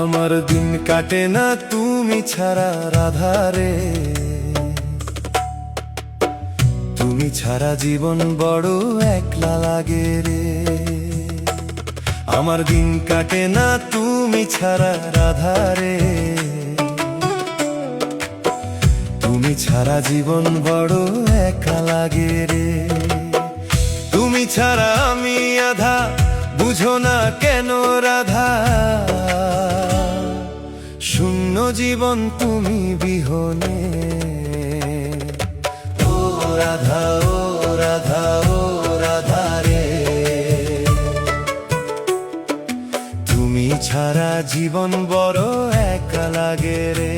আমার দিন কাটে না তুমি ছাড়া রাধা রে, তুমি ছাড়া জীবন বড় একলা লাগে রে। আমার দিন কাটে না তুমি ছাড়া রাধা রে, তুমি ছাড়া জীবন বড় একা লাগে রে। তুমি ছাড়া আমি আধা, বুঝো না কেন রাধা, শূন্য জীবন তুমি বিহনে। ও রাধা, ও রাধা, ও রাধা রে, তুমি ছাড়া জীবন বড় একা লাগে রে।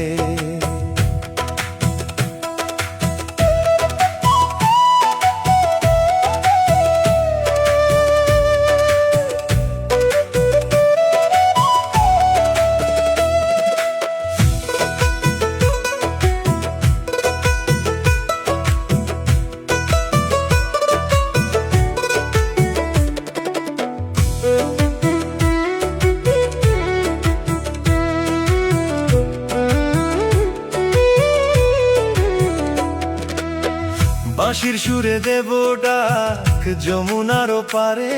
বাঁশির সুরে দেব ডাক যমুনার পারে,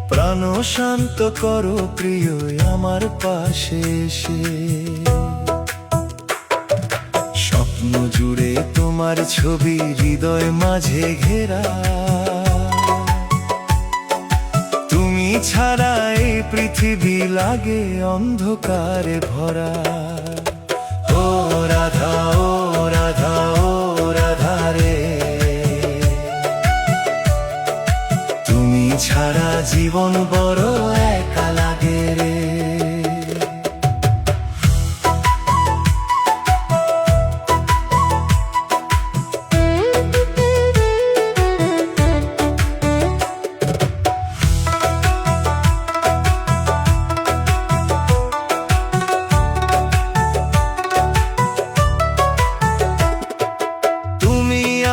প্রাণ শান্ত করো প্রিয় আমার পাশে এসে। স্বপ্ন জুড়ে তোমার ছবি হৃদয় মাঝে ঘেরা, তুমি ছাড়া এই পৃথিবী লাগে অন্ধকারে ভরা। ও রাধা, ও রাধা, ও রাধা রে, তুমি ছাড়া জীবন বড় একা লাগে রে।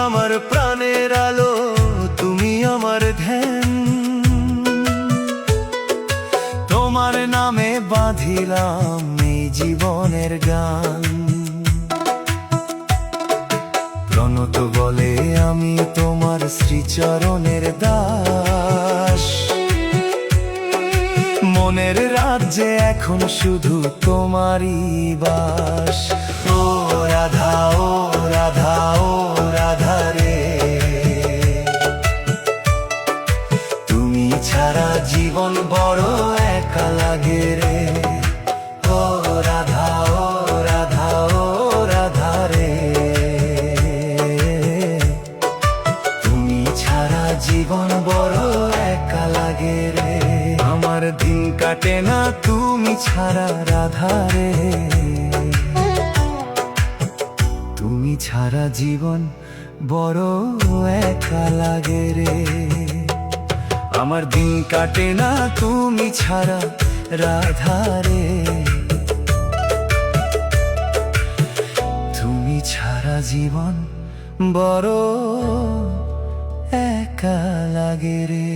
আমার প্রাণের আলো, তুমি আমার ধ্যান, তোমার নামে বাঁধিলাম এই জীবনের গান। প্রণত বলে আমি তোমার শ্রীচরণের দাস, মনের রাজ্যে এখন শুধু তোমারই বাস। ও রাধা, ও রাধা, ও রাধা রে, তুমি ছাড়া জীবন বড় একা লাগে রে। ও রাধা, ও রাধা, ও রাধা রে, তুমি ছাড়া জীবন বড় একা লাগে রে। আমার দিন কাটে না তুমি ছাড়া রাধা রে, তুমি ছাড়া জীবন বড় একা লাগে রে। আমার দিন কাটে না তুমি ছাড়া রাধা রে, তুমি ছাড়া জীবন বড় একা লাগে রে।